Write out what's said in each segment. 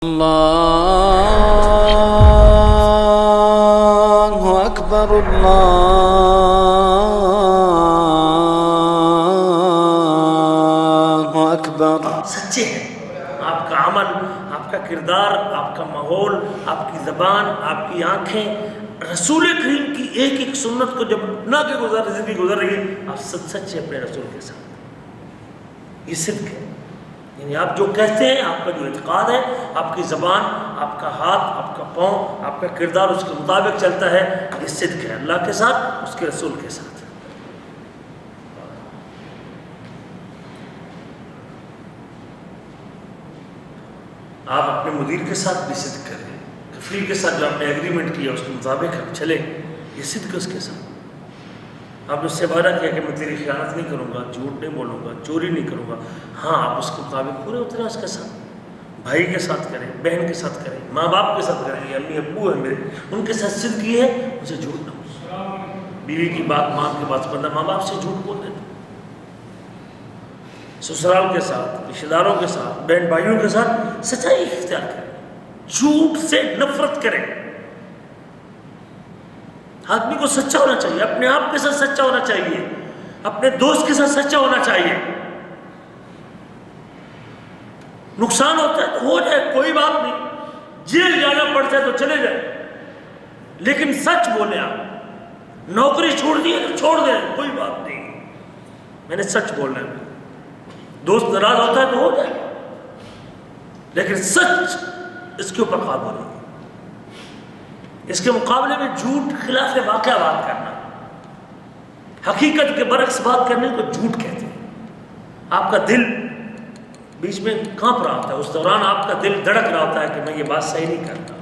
اللہ اکبر اللہ اکبر. سچے ہیں. آپ کا عمل، آپ کا کردار، آپ کا ماحول، آپ کی زبان، آپ کی آنکھیں رسول کریم کی ایک ایک سنت کو جب اپنا کے زندگی گزر رہی ہے، آپ سچے اپنے رسول کے ساتھ. یہ صدق ہے. یعنی آپ جو کہتے ہیں، آپ کا جو اعتقاد ہے، آپ کی زبان، آپ کا ہاتھ، آپ کا پاؤں، آپ کا کردار اس کے مطابق چلتا ہے، یہ صدق ہے اللہ کے ساتھ، اس کے رسول کے ساتھ. آپ اپنے مدیر کے ساتھ بھی صدق کریں. کفیل کے ساتھ جو آپ نے ایگریمنٹ کیا اس کے مطابق ہم چلیں، یہ صدق اس کے ساتھ. آپ نے اس سے وعدہ کیا کہ میں تیری خیانت نہیں کروں گا، جھوٹ نہیں بولوں گا، چوری نہیں کروں گا. ہاں، آپ اس کے مطابق پورے اترے اس کے ساتھ. بھائی کے ساتھ کریں، بہن کے ساتھ کریں، ماں باپ کے ساتھ کریں. یہ امی ابو ہیں میرے، ان کے ساتھ صدق کی ہے، مجھے جھوٹ نہ بولو. بیوی کی بات، ماں کی بات، بندہ ماں باپ سے جھوٹ بول دیتا. سسرال کے ساتھ، رشتہ داروں کے ساتھ، بہن بھائیوں کے ساتھ سچائی اختیار کریں. جھوٹ سے نفرت کریں. آدمی کو سچا ہونا چاہیے، اپنے آپ کے ساتھ سچا ہونا چاہیے، اپنے دوست کے ساتھ سچا ہونا چاہیے. نقصان ہوتا ہے تو ہو جائے، کوئی بات نہیں. جیل جانا پڑتا ہے تو چلے جائیں، لیکن سچ بولیں. آپ نوکری چھوڑ دی تو چھوڑ دیں، کوئی بات نہیں، میں نے سچ بولنا ہے. دوست ناراض ہوتا ہے تو ہو جائے، لیکن سچ اس کے اوپر قابو نہیں. اس کے مقابلے میں جھوٹ خلاف واقعہ بات کرنا، حقیقت کے برعکس بات کرنے کو جھوٹ کہتے ہیں. آپ کا دل بیچ میں کانپ رہا ہوتا ہے، اس دوران آپ کا دل دھڑک رہا ہوتا ہے کہ میں یہ بات صحیح نہیں کرتا.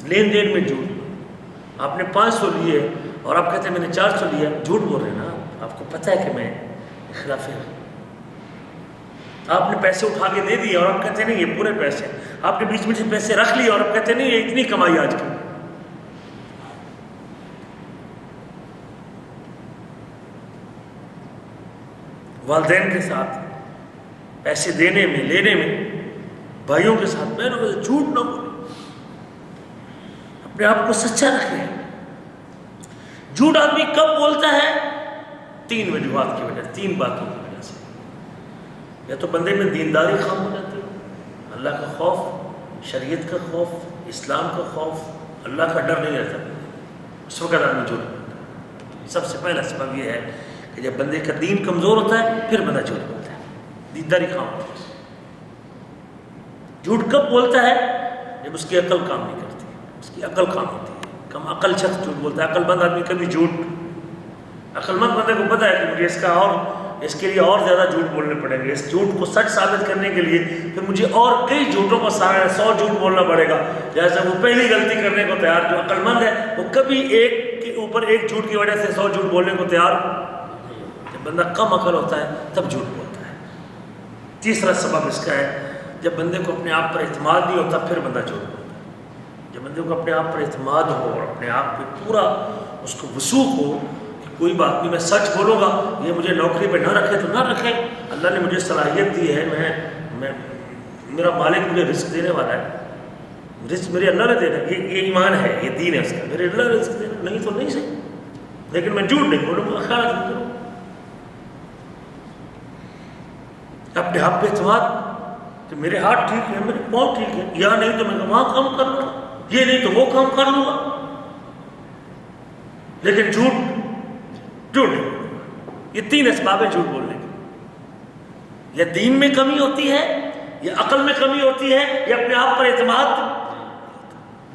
لین دین میں جھوٹ. آپ نے 500 لیے اور آپ کہتے ہیں میں نے 400 لیا، جھوٹ بول رہے ہیں نا. آپ کو پتہ ہے کہ میں خلاف ہے. آپ نے پیسے اٹھا کے دے دیے اور آپ کہتے ہیں نہیں یہ پورے پیسے. آپ نے بیچ میں سے پیسے رکھ لیے اور آپ کہتے ہیں نہیں یہ اتنی کمائی آج کی. والدین کے ساتھ پیسے دینے میں، لینے میں، بھائیوں کے ساتھ، بہنوں کے ساتھ جھوٹ نہ بولیں. اپنے آپ کو سچا رکھیں. جھوٹ آدمی کب بولتا ہے؟ 3 وجوہات کی وجہ، 3 باتوں کی وجہ سے. یا تو بندے میں دینداری خام ہو جاتی ہے، اللہ کا خوف، شریعت کا خوف، اسلام کا خوف، اللہ کا ڈر نہیں رہتا. اس وقت آدمی جھوٹ بولتا ہے. سب سے پہلا سبب یہ ہے کہ جب بندے کا دین کمزور ہوتا ہے پھر بندہ جھوٹ بولتا ہے، دینداری خام ہوتا ہے. جھوٹ کب بولتا ہے؟ جب اس کی عقل کام نہیں کرتی، اس کی عقل کام ہوتی ہے. کم عقل شخص جھوٹ بولتا ہے. عقل مند آدمی کبھی جھوٹ، عقل مند بندے کو پتہ ہے کہ مجھے اس کے لیے اور زیادہ جھوٹ بولنے پڑیں گے. اس جھوٹ کو سچ ثابت کرنے کے لیے پھر مجھے اور کئی جھوٹوں کا سہارا 100 جھوٹ بولنا پڑے گا. جیسے وہ پہلی غلطی کرنے کو تیار. جو عقل مند ہے وہ کبھی ایک کے اوپر ایک جھوٹ کی وجہ سے 100 جھوٹ بولنے کو تیار. جب بندہ کم عقل ہوتا ہے تب جھوٹ بولتا ہے. تیسرا سبب اس کا ہے جب بندے کو اپنے آپ پر اعتماد نہیں ہوتا پھر بندہ جھوٹ بولتا ہے. جب بندے کو اپنے آپ پر اعتماد ہو اور اپنے آپ پہ پورا اس کو وثوق ہو کہ کوئی بات نہیں میں سچ بولوں گا، یہ مجھے نوکری پہ نہ رکھے تو نہ رکھے، اللہ نے مجھے صلاحیت دی ہے، میں میرا مالک مجھے رزق دینے والا ہے، رزق میرے اللہ نے دینا. یہ ایمان ہے، یہ دین ہے اس کا. میرے اللہ نے رزق دینا، نہیں تو نہیں صحیح، لیکن میں جھوٹ نہیں بولوں گا، خیال نہیں کروں. اپنے آپ پہ اعتماد کہ میرے ہاتھ ٹھیک ہے، میرے پاؤں ٹھیک ہے، یہاں نہیں تو میں وہاں کام کر لوں گا، یہ نہیں تو وہ کام کر لوں گا. لیکن جھوٹ نہیں. یہ 3 اسباب ہیں جھوٹ بولنے کے. یا دین میں کمی ہوتی ہے، یا عقل میں کمی ہوتی ہے، یا اپنے آپ پر اعتماد.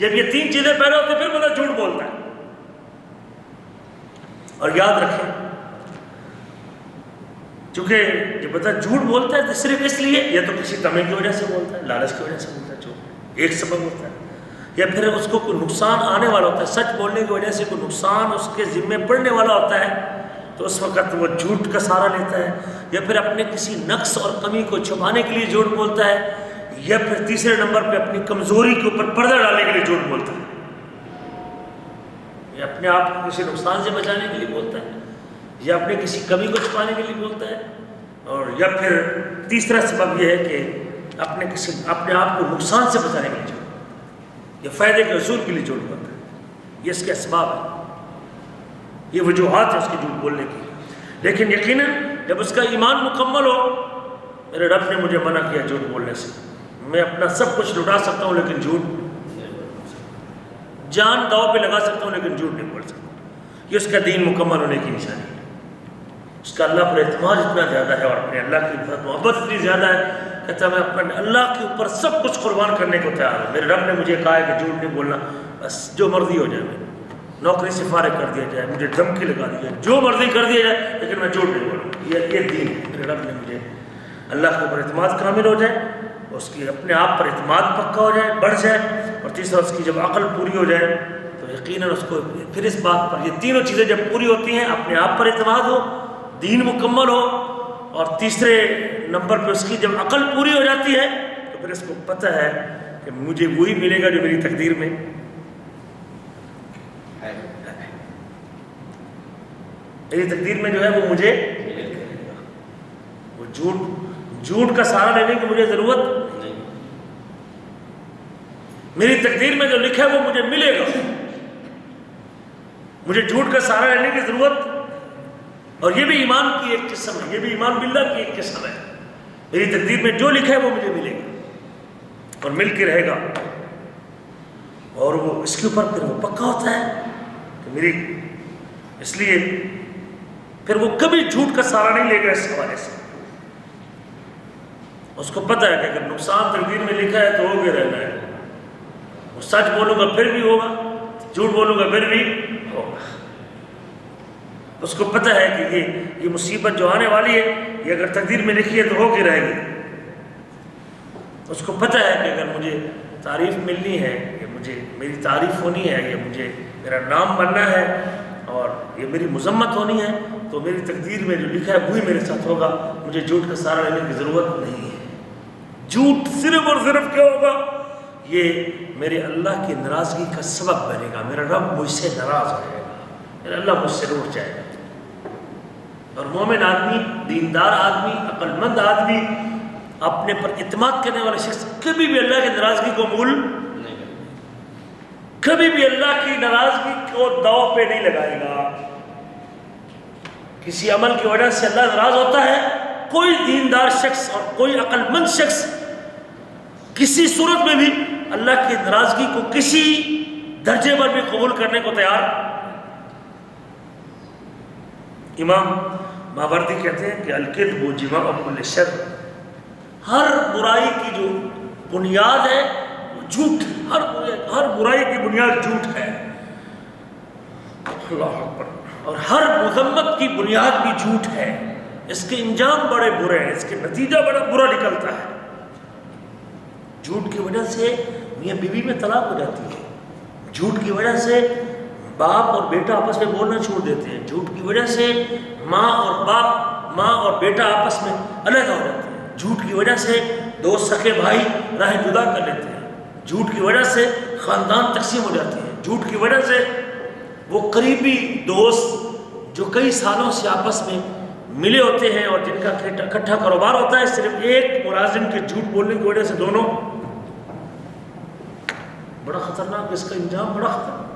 جب یہ 3 چیزیں پیدا ہوتی ہیں پھر بندہ جھوٹ بولتا ہے. اور یاد رکھیں چونکہ جب بندہ جھوٹ بولتا ہے تو صرف اس لیے یا تو کسی طمع کی وجہ سے بولتا ہے، لالچ کی وجہ سے بولتا ہے، جو ایک سبب ہوتا ہے، یا پھر اس کو کوئی نقصان آنے والا ہوتا ہے. سچ بولنے کی وجہ سے کوئی نقصان اس کے ذمے پڑنے والا ہوتا ہے تو اس وقت وہ جھوٹ کا سہارا لیتا ہے. یا پھر اپنے کسی نقص اور کمی کو چھپانے کے لیے جھوٹ بولتا ہے. یا پھر تیسرے نمبر پہ اپنی کمزوری کے اوپر پردہ ڈالنے کے لیے جھوٹ بولتا ہے. یا اپنے آپ کو کسی نقصان سے بچانے کے لیے بولتا ہے، یا اپنے کسی کمی کو چھپانے کے لیے بولتا ہے. اور یا پھر تیسرا سبب یہ ہے کہ اپنے آپ کو نقصان سے بچانے کے لیے جھوٹ، یا فائدے کے حصول کے لیے جھوٹ بولتا ہے، یہ اس کے اسباب ہے، یہ وجوہات ہیں اس کے جھوٹ بولنے کی۔ لیکن یقیناً جب اس کا ایمان مکمل ہو، میرے رب نے مجھے منع کیا جھوٹ بولنے سے، میں اپنا سب کچھ لٹا سکتا ہوں لیکن جھوٹ، جان داؤ پہ لگا سکتا ہوں لیکن جھوٹ نہیں بول سکتا۔ یہ اس کا دین مکمل ہونے کی نشانی ہے۔ اس کا اللہ پر اعتماد اتنا زیادہ ہے اور اپنے اللہ کی محبت اتنی زیادہ ہے، کہتا ہے میں اپنے اللہ کے اوپر سب کچھ قربان کرنے کو تیار ہوں۔ میرے رب نے مجھے کہا ہے کہ جھوٹ نہیں بولنا، بس جو مرضی ہو جائے، میں نوکری سے فارغ کر دیا جائے، مجھے دھمکی لگا دی جائے، جو مرضی کر دیا جائے، لیکن میں جھوٹ نہیں بولوں۔ یہ دین ہے۔ میرے رب نے مجھے اللہ کے اوپر اعتماد کامل ہو جائے، اس کی اپنے آپ پر اعتماد پکا ہو جائے، بڑھ جائے، اور تیسرا اس کی جب عقل پوری ہو جائے تو یقیناً اس کو پھر اس بات پر، یہ تینوں چیزیں جب پوری ہوتی ہیں، اپنے آپ پر اعتماد ہو، دین مکمل ہو، اور تیسرے نمبر پہ اس کی جب عقل پوری ہو جاتی ہے تو پھر اس کو پتہ ہے کہ مجھے وہی ملے گا جو میری تقدیر میں ہے، میری تقدیر میں جو ہے وہ مجھے ملے گا۔ وہ جھوٹ کا سہارا لینے کی مجھے ضرورت نہیں، میری تقدیر میں جو لکھا ہے وہ مجھے ملے گا، مجھے جھوٹ کا سہارا لینے کی ضرورت۔ اور یہ بھی ایمان کی ایک قسم ہے، یہ بھی ایمان باللہ کی ایک قسم ہے، میری تقدیر میں جو لکھا ہے وہ مجھے ملے گا اور مل کے رہے گا، اور وہ اس کے اوپر پھر وہ پکا ہوتا ہے کہ میری، اس لیے پھر وہ کبھی جھوٹ کا سہارا نہیں لے گا اس حوالے سے۔ اس کو پتہ ہے کہ اگر نقصان تقدیر میں لکھا ہے تو ہو کے رہنا ہے، وہ سچ بولوں گا پھر بھی ہوگا، جھوٹ بولوں گا پھر بھی ہوگا۔ اس کو پتہ ہے کہ یہ مصیبت جو آنے والی ہے یہ اگر تقدیر میں لکھی ہے تو ہو کے رہے گی۔ اس کو پتہ ہے کہ اگر مجھے تعریف ملنی ہے، یا مجھے میری تعریف ہونی ہے، یا مجھے میرا نام بننا ہے، اور یہ میری مذمت ہونی ہے، تو میری تقدیر میں جو لکھا ہے وہی میرے ساتھ ہوگا، مجھے جھوٹ کا سہارا لینے کی ضرورت نہیں ہے۔ جھوٹ صرف اور صرف کیا ہوگا؟ یہ میرے اللہ کی ناراضگی کا سبب بنے گا، میرا رب مجھ سے ناراض ہو جائے گا، میرا اللہ مجھ سے روٹ جائے گا۔ اور مومن آدمی، دیندار آدمی، عقل مند آدمی، اپنے پر اعتماد کرنے والا شخص کبھی بھی اللہ کی ناراضگی کو قبول نہیں کرے، کبھی بھی اللہ کی ناراضگی کو داؤ پہ نہیں لگائے گا۔ کسی عمل کی وجہ سے اللہ ناراض ہوتا ہے، کوئی دیندار شخص اور کوئی عقل مند شخص کسی صورت میں بھی اللہ کی ناراضگی کو کسی درجے پر بھی قبول کرنے کو تیار۔ امام ماوردی کہتے ہیں کہ الکذب جماع کل شر، ہر برائی کی جو بنیاد ہے وہ جھوٹ، ہر برائی کی بنیاد جھوٹ ہے، اللہ اکبر، اور ہر مذمت کی بنیاد بھی جھوٹ ہے، اس کے انجام بڑے برے ہیں، اس کے نتیجہ بڑا برا نکلتا ہے۔ جھوٹ کی وجہ سے میاں بیوی میں طلاق ہو جاتی ہے، جھوٹ کی وجہ سے باپ اور بیٹا آپس میں بولنا چھوڑ دیتے ہیں، جھوٹ کی وجہ سے ماں اور بیٹا آپس میں علیحدہ ہو جاتے ہیں، جھوٹ کی وجہ سے دو سکے بھائی راہ جدا کر لیتے ہیں، جھوٹ کی وجہ سے خاندان تقسیم ہو جاتے ہیں، جھوٹ کی وجہ سے وہ قریبی دوست جو کئی سالوں سے آپس میں ملے ہوتے ہیں اور جن کا اکٹھا کاروبار ہوتا ہے، صرف ایک ملازم کے جھوٹ بولنے کی وجہ سے دونوں، بڑا خطرناک، اس کا انجام بڑا خطرناک۔